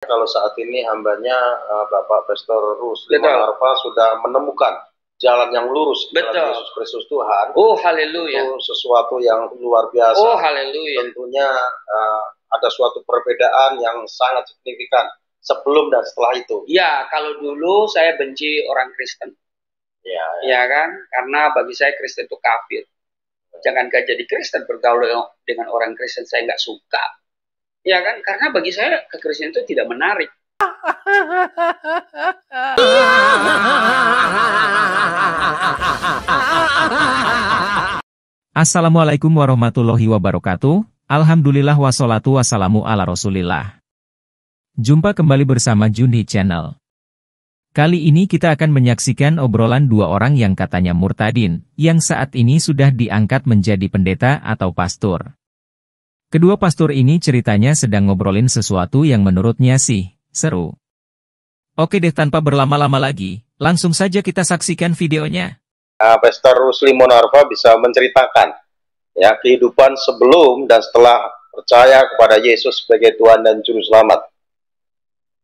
Kalau saat ini hambanya Bapak Pastor Rusli Betul. Manarva sudah menemukan jalan yang lurus, jalan Betul. Yesus Kristus Tuhan. Oh, haleluya. Itu sesuatu yang luar biasa. Oh, haleluya. Tentunya ada suatu perbedaan yang sangat signifikan sebelum dan setelah itu. Ya, kalau dulu saya benci orang Kristen. Ya kan? Karena bagi saya Kristen itu kafir. Jangankan jadi Kristen, bergaul dengan orang Kristen saya nggak suka. Ya kan? Karena bagi saya kekristenan itu tidak menarik. Assalamualaikum warahmatullahi wabarakatuh. Alhamdulillah wassalatu wassalamu ala rasulillah. Jumpa kembali bersama Junhi Channel. Kali ini kita akan menyaksikan obrolan dua orang yang katanya murtadin, yang saat ini sudah diangkat menjadi pendeta atau pastor. Kedua pastor ini ceritanya sedang ngobrolin sesuatu yang menurutnya sih seru. Oke deh, tanpa berlama-lama lagi, langsung saja kita saksikan videonya. Pastor Rusli Manarva bisa menceritakan ya kehidupan sebelum dan setelah percaya kepada Yesus sebagai Tuhan dan Juru Selamat.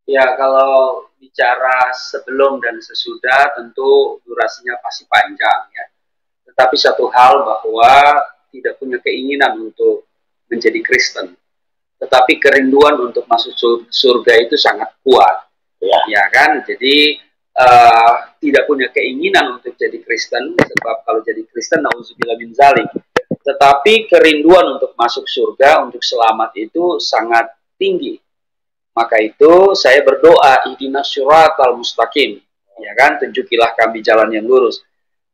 Ya, kalau bicara sebelum dan sesudah tentu durasinya pasti panjang ya. Tetapi satu hal bahwa tidak punya keinginan untuk menjadi Kristen. Tetapi kerinduan untuk masuk surga itu sangat kuat. Ya kan? Jadi tidak punya keinginan untuk jadi Kristen, sebab kalau jadi Kristen nauzubillah min zalik. Tetapi kerinduan untuk masuk surga, untuk selamat itu sangat tinggi. Maka itu saya berdoa, ihdinas siratal mustaqim, ya kan, tunjukilah kami jalan yang lurus.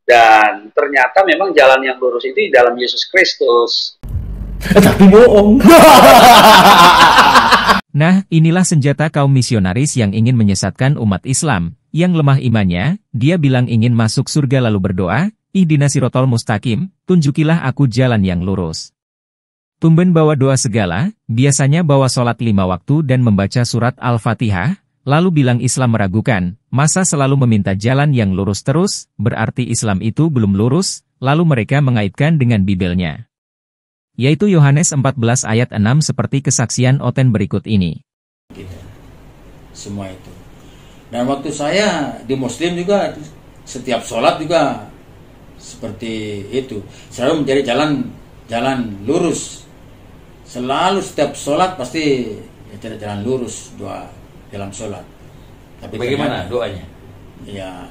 Dan ternyata memang jalan yang lurus itu di dalam Yesus Kristus. Tapi bohong. Nah, inilah senjata kaum misionaris yang ingin menyesatkan umat Islam, yang lemah imannya. Dia bilang ingin masuk surga lalu berdoa, ihdinas siratal mustaqim, tunjukilah aku jalan yang lurus. Tumben bawa doa segala, biasanya bawa sholat 5 waktu dan membaca surat Al-Fatihah, lalu bilang Islam meragukan, masa selalu meminta jalan yang lurus terus, berarti Islam itu belum lurus, lalu mereka mengaitkan dengan Bibelnya. Yaitu Yohanes 14 ayat 6 seperti kesaksian Oten berikut ini. Semua itu. Dan waktu saya di Muslim juga, setiap sholat juga seperti itu. Selalu mencari jalan lurus. Selalu setiap sholat pasti ya, jalan lurus doa dalam sholat. Tapi bagaimana doanya? Ya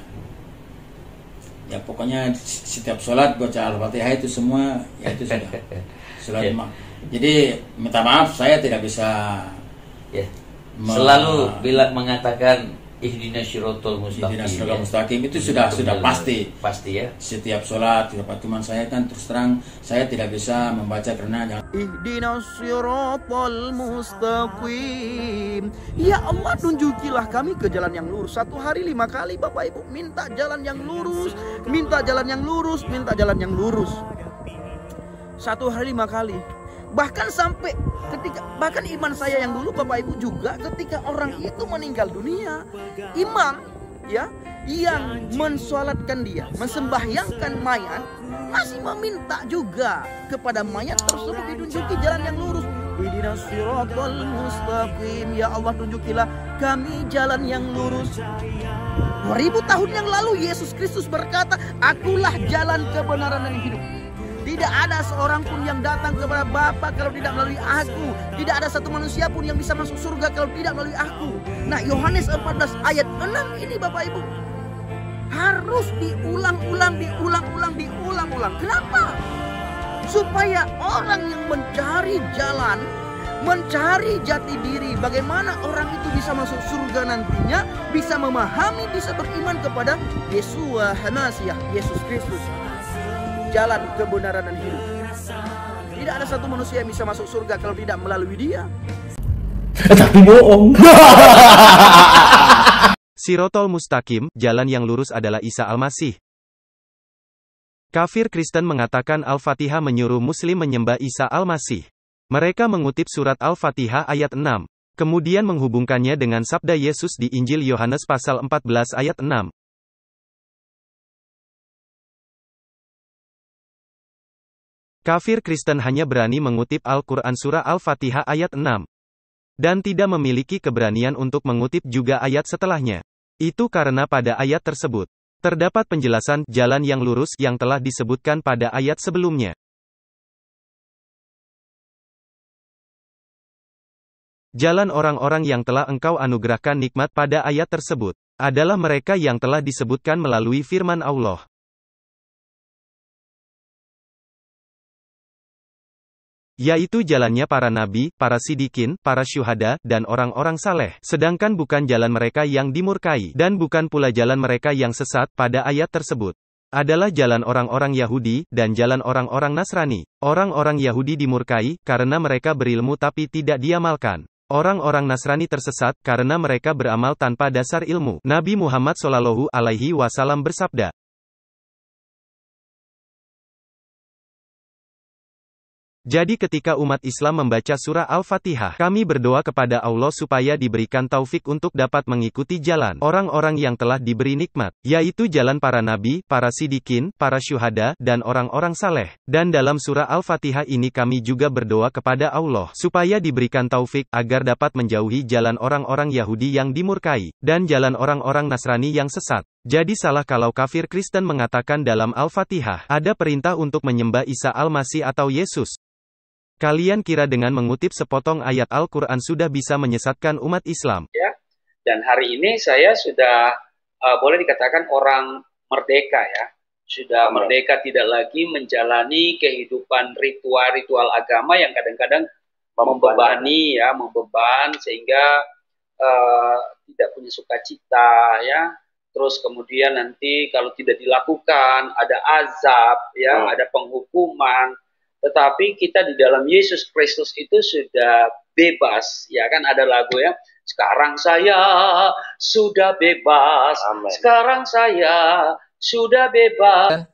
pokoknya setiap sholat baca Al-Fatihah itu semua ya itu sudah sholat. Jadi minta maaf saya tidak bisa selalu mengatakan ihdinas siratal mustaqim itu sudah pasti ya. Setiap sholat cuman saya kan terus terang saya tidak bisa membaca karena ihdinas siratal mustaqim. Ya Allah, tunjukilah kami ke jalan yang lurus. Satu hari 5 kali Bapak Ibu minta jalan yang lurus, minta jalan yang lurus, minta jalan yang lurus. Satu hari 5 kali. Bahkan sampai bahkan iman saya yang dulu Bapak Ibu juga ketika orang itu meninggal dunia, imam ya yang mensolatkan dia, mensembahyangkan mayat masih meminta juga kepada mayat tersebut ditunjuki jalan yang lurus. Ihdinas siratal mustaqim, ya Allah tunjukilah kami jalan yang lurus. 2000 tahun yang lalu Yesus Kristus berkata, akulah jalan kebenaran dan hidup. Tidak ada seorang pun yang datang kepada Bapa kalau tidak melalui aku. Tidak ada satu manusia pun yang bisa masuk surga kalau tidak melalui aku. Nah, Yohanes 14 ayat 6 ini Bapak Ibu harus diulang-ulang. Kenapa? Supaya orang yang mencari jalan, mencari jati diri, bagaimana orang itu bisa masuk surga nantinya, bisa memahami, bisa beriman kepada Yeshua Hamasiah, Yesus Kristus. Jalan kebenaran dan hidup. Tidak ada satu manusia yang bisa masuk surga kalau tidak melalui dia. Tapi bohong. Siratal Mustaqim, jalan yang lurus adalah Isa Al-Masih. Kafir Kristen mengatakan Al-Fatihah menyuruh Muslim menyembah Isa Al-Masih. Mereka mengutip surat Al-Fatihah ayat 6, kemudian menghubungkannya dengan sabda Yesus di Injil Yohanes pasal 14 ayat 6. Kafir Kristen hanya berani mengutip Al-Quran surah Al-Fatihah ayat 6. dan tidak memiliki keberanian untuk mengutip juga ayat setelahnya. Itu karena pada ayat tersebut terdapat penjelasan jalan yang lurus yang telah disebutkan pada ayat sebelumnya. Jalan orang-orang yang telah Engkau anugerahkan nikmat pada ayat tersebut adalah mereka yang telah disebutkan melalui firman Allah. Yaitu jalannya para nabi, para sidikin, para syuhada, dan orang-orang saleh. Sedangkan bukan jalan mereka yang dimurkai, dan bukan pula jalan mereka yang sesat, pada ayat tersebut adalah jalan orang-orang Yahudi, dan jalan orang-orang Nasrani. Orang-orang Yahudi dimurkai, karena mereka berilmu tapi tidak diamalkan. Orang-orang Nasrani tersesat, karena mereka beramal tanpa dasar ilmu. Nabi Muhammad SAW bersabda, jadi ketika umat Islam membaca surah Al-Fatihah, kami berdoa kepada Allah supaya diberikan taufik untuk dapat mengikuti jalan orang-orang yang telah diberi nikmat, yaitu jalan para nabi, para sidikin, para syuhada, dan orang-orang saleh. Dan dalam surah Al-Fatihah ini kami juga berdoa kepada Allah supaya diberikan taufik agar dapat menjauhi jalan orang-orang Yahudi yang dimurkai, dan jalan orang-orang Nasrani yang sesat. Jadi salah kalau kafir Kristen mengatakan dalam Al-Fatihah ada perintah untuk menyembah Isa Al-Masih atau Yesus. Kalian kira dengan mengutip sepotong ayat Al-Quran sudah bisa menyesatkan umat Islam? Ya, dan hari ini saya sudah boleh dikatakan orang merdeka ya. Sudah merdeka, tidak lagi menjalani kehidupan ritual-ritual agama yang kadang-kadang membebani ya, membeban sehingga tidak punya sukacita ya. Terus kemudian nanti kalau tidak dilakukan ada azab ya, ada penghukuman. Tetapi kita di dalam Yesus Kristus itu sudah bebas, ya kan ada lagu ya. Sekarang saya sudah bebas, amen. Sekarang saya sudah bebas.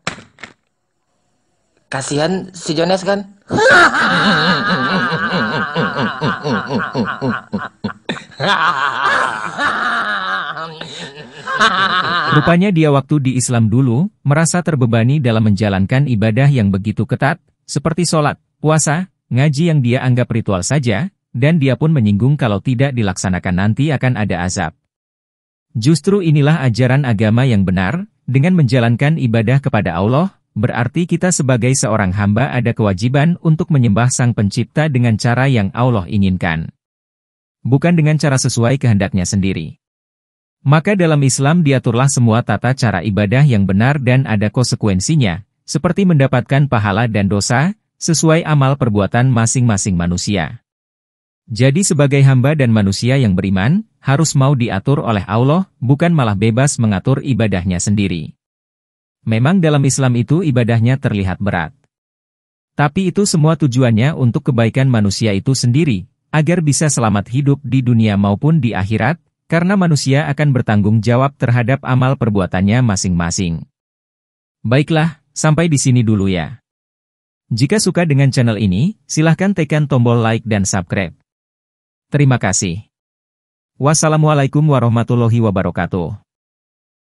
Kasihan si Jones kan? Rupanya dia waktu di Islam dulu, merasa terbebani dalam menjalankan ibadah yang begitu ketat, seperti sholat, puasa, ngaji yang dia anggap ritual saja, dan dia pun menyinggung kalau tidak dilaksanakan nanti akan ada azab. Justru inilah ajaran agama yang benar, dengan menjalankan ibadah kepada Allah, berarti kita sebagai seorang hamba ada kewajiban untuk menyembah Sang Pencipta dengan cara yang Allah inginkan. Bukan dengan cara sesuai kehendaknya sendiri. Maka dalam Islam diaturlah semua tata cara ibadah yang benar dan ada konsekuensinya, seperti mendapatkan pahala dan dosa, sesuai amal perbuatan masing-masing manusia. Jadi sebagai hamba dan manusia yang beriman, harus mau diatur oleh Allah, bukan malah bebas mengatur ibadahnya sendiri. Memang dalam Islam itu ibadahnya terlihat berat. Tapi itu semua tujuannya untuk kebaikan manusia itu sendiri, agar bisa selamat hidup di dunia maupun di akhirat, karena manusia akan bertanggung jawab terhadap amal perbuatannya masing-masing. Baiklah, sampai di sini dulu ya. Jika suka dengan channel ini, silahkan tekan tombol like dan subscribe. Terima kasih. Wassalamualaikum warahmatullahi wabarakatuh.